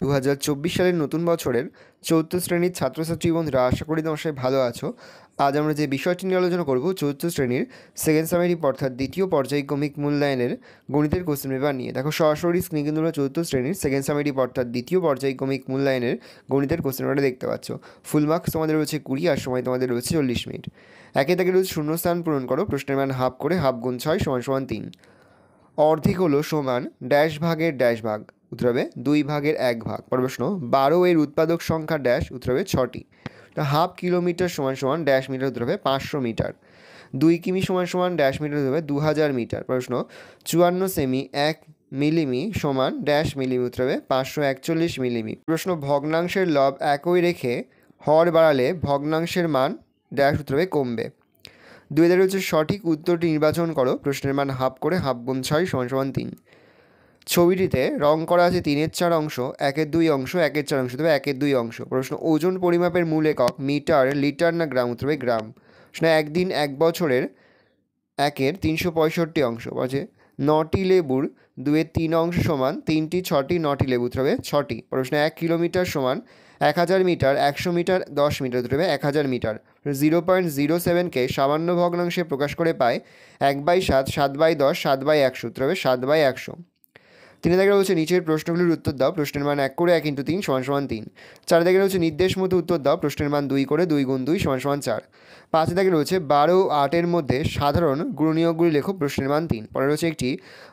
2024 সালের নতুন বছরের 4th শ্রেণীর ছাত্রছাত্রী বন্ধুরা, আশা করি তোমরা সবাই ভালো আছো। আজ আমরা যে বিষয়টি নিয়ে আলোচনা করব 4th শ্রেণীর সেকেন্ড সামেটিভ অর্থাৎ দ্বিতীয় পর্যায়ক্রমিক মূল্যায়নের গণিতের কোশ্চেন পেপার নিয়ে। দেখো সরাসরি স্ক্রিনে কিন্তু তোমরা 4th শ্রেণীর সেকেন্ড সামেটিভ অর্থাৎ দ্বিতীয় পর্যায়ক্রমিক মূল্যায়নের গণিতের কোশ্চেন পেপারটা দেখতে পাচ্ছ। ফুল মার্কস তোমাদের রয়েছে 20 আর সময় তোমাদের রয়েছে 40 মিনিট। একে থেকে রয়েছে শূন্যস্থান পূরণ করো, প্রশ্নের মান হাফ করে, হাফ গুণ 6 সমান 3। অর্ধেক হলো সমান ড্যাশ ভাগের ড্যাশ ভাগ, উত্তর হবে 2 ভাগের 1 ভাগ। প্রশ্ন 12 এর উৎপাদক সংখ্যা ড্যাশ, উত্তর হবে 6টি। হাফ কিলোমিটার সমান সমান ড্যাশ মিটার, উত্তর হবে 500 মিটার। 2 কিমি সমান সমান ড্যাশ মিটার, উত্তর হবে 2000 মিটার। প্রশ্ন 54 সেমি 1 মিলিমি সমান ড্যাশ মিলিমি, উত্তর হবে 541 মিলিমি। প্রশ্ন ভগ্নাংশের লব একই রেখে হর বাড়ালে ভগ্নাংশের মান ড্যাশ, উত্তর হবে কমবে। 2000 হচ্ছে সঠিক উত্তরটি নির্বাচন করো, প্রশ্নের মান হাফ করে, হাফ গুণ 6 সমান 3। ছবিটিতে রং করা আছে 3-এর 4 অংশ, 1-এর 2 অংশ, 1-এর 4 অংশ, তবে 1-এর 2 অংশ। প্রশ্ন ওজন পরিমাপের মূল একক মিটার, লিটার না গ্রাম, উত্তর হবে গ্রাম। প্রশ্ন একদিন এক বছরের 1-এর 365 অংশ আছে। 9টি লেবুর 2-এর 3 অংশ সমান 3টি 6টি 9টি লেবু, উত্তর হবে 6টি। প্রশ্ন 1 কিলোমিটার সমান 1000 মিটার, 100 মিটার 10 মিটার, উত্তর হবে 1000 মিটার। 0.07কে সামান্য ভগ্নাংশে প্রকাশ করে পায় 1/7, 7/10, 7/100, উত্তর হবে 7/100। 3 দাগে রয়েছে নিচের প্রশ্নগুলির উত্তর দাও, প্রশ্নের মান 1 করে 1 × 3 সমান 3। 4 দাগে রয়েছে নির্দেশ মতো উত্তর দাও, প্রশ্নের মান 2 করে 2 × 2 সমান 4। 5 দাগে রয়েছে 12 ও 8-এর মধ্যে সাধারণ গুণনীয়কগুলি লেখো, প্রশ্নের মান 3। পরে রয়েছে একটি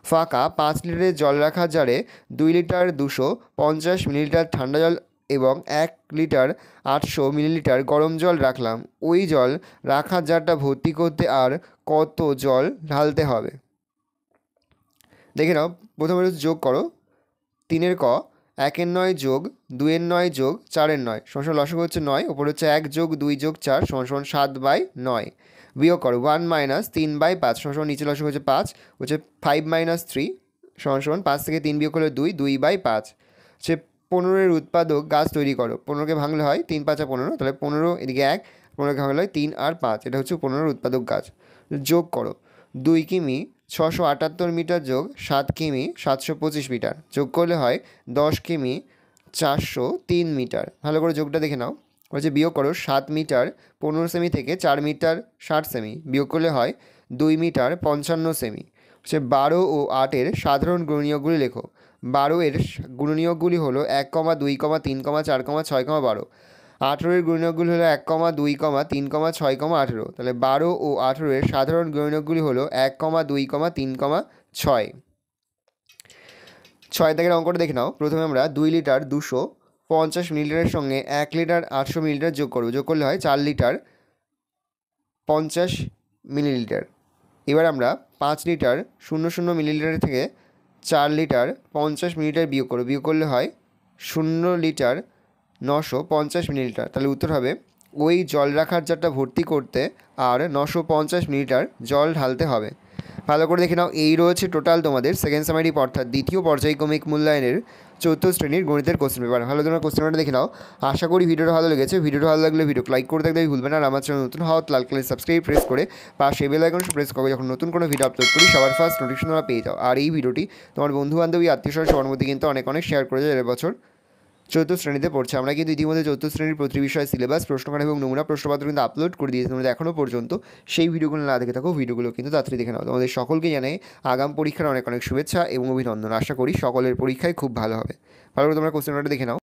ফাঁকা 5 লিটারের জল রাখার জারে 2 লিটার 250 মিলিলিটার ঠান্ডা জল এবং 1 লিটার 800 মিলিলিটার গরম জল রাখলাম। ওই জল রাখার জারটা ভর্তি করতে আর কত জল ঢালতে হবে? দেখে নাও। প্রথমে যোগ করো। 3-এর ক, 1-এর 9 যোগ 2-এর 9 যোগ 4-এর 9 সমান লসাগু হচ্ছে 9, ওপরে হচ্ছে 1 যোগ 2 যোগ 4 সমান 7/9। বিয়োগ করো 1 - 3/5 সমান নিচে লসাগু হচ্ছে 5, হচ্ছে 5 - 3 সমান 5 থেকে 3 বিয়োগ করলে 2, 2/5। সে 15-এর উৎপাদক গাছ তৈরি করো। 15কে ভাঙলে হয় 3 × 5 = 15, তাহলে 15 এদিকে 1, 15কে ভাঙলে হয় 3 আর 5, এটা হচ্ছে 15-এর উৎপাদক গাছ। যোগ করো 2 কিমি 678 মিটার যোগ 7 কিমি 725 মিটার, যোগ করলে হয় 10 কিমি 403 মিটার। ভালো করে যোগটা দেখে নাও। বলছে বিয়োগ করো 7 মিটার 15 সেমি থেকে 4 মিটার 60 সেমি, বিয়োগ করলে হয় 2 মিটার 55 সেমি। হচ্ছে 12 ও 8-এর সাধারণ গুণনীয়কগুলি লেখো। 12-এর গুণনীয়কগুলি হলো 1, 2, 3, 4, 6, 12। 18-এর গুণনীয়কগুলি হলো 1, 2, 3, 6, 18। তাহলে 12 ও 18-এর সাধারণ গুণনীয়কগুলি হলো 1, 2, 3, 6। 6 দাগের অঙ্কটা দেখে নাও। প্রথমে আমরা 2 লিটার 250 মিলিলিটারের সঙ্গে 1 লিটার 800 মিলিলিটার যোগ করব, যোগ করলে হয় 4 লিটার 50 মিলিলিটার। এবার আমরা 5 লিটার 00 মিলিলিটার থেকে 4 লিটার 50 মিলিলিটার বিয়োগ করব, বিয়োগ করলে হয় 0 লিটার 950 মিলিলিটার। তাহলে উত্তর হবে ওই জল রাখার জারটা ভর্তি করতে আর 950 মিলিলিটার জল ঢালতে হবে। ভালো করে দেখে নাও। এই রয়েছে টোটাল তোমাদের সেকেন্ড সামেটিভ অর্থাৎ দ্বিতীয় পর্যায়ক্রমিক মূল্যায়নের 4th শ্রেণীর গণিতের কোশ্চেন পেপার। ভালো তোমরা কোশ্চেন পেপারটা দেখে নাও। আশা করি ভিডিওটা ভালো লেগেছে। ভিডিওটা ভালো লাগলে ভিডিও লাইক করে থাকতে ভুলবেন না। আর আমার চ্যানেল নতুন হওয়া লাল কালার সাবস্ক্রাইব প্রেস করে পাশে বেল আইকন প্রেস করে যখন নতুন কোনো ভিডিও আপলোড করি সবার ফার্স্ট নোটিফিকেশন তোমরা পেয়ে যাও। আর এই ভিডিওটি তোমার বন্ধু বান্ধবী আত্মীয়স্বজন সবার মধ্যে কিন্তু অনেক শেয়ার করে যায়। এবছর 4th শ্রেণীতে পড়ছে। আমরা কিন্তু ইতিমধ্যে 4th শ্রেণীর প্রতি বিষয় সিলেবাস, প্রশ্নকার এবং নমুনা প্রশ্নপত্র কিন্তু আপলোড করে দিয়েছি। তোমরা এখনও পর্যন্ত সেই ভিডিওগুলো না দেখে থাকো, ভিডিওগুলো কিন্তু তাড়াতাড়ি দেখে নাও। তোমাদের সকলকে জানাই আগাম পরীক্ষার অনেক শুভেচ্ছা এবং অভিনন্দন। আশা করি সকলের পরীক্ষায় খুব ভালো হবে। ভালো করে তোমরা কোশ্চেন পেপারটা দেখে নাও।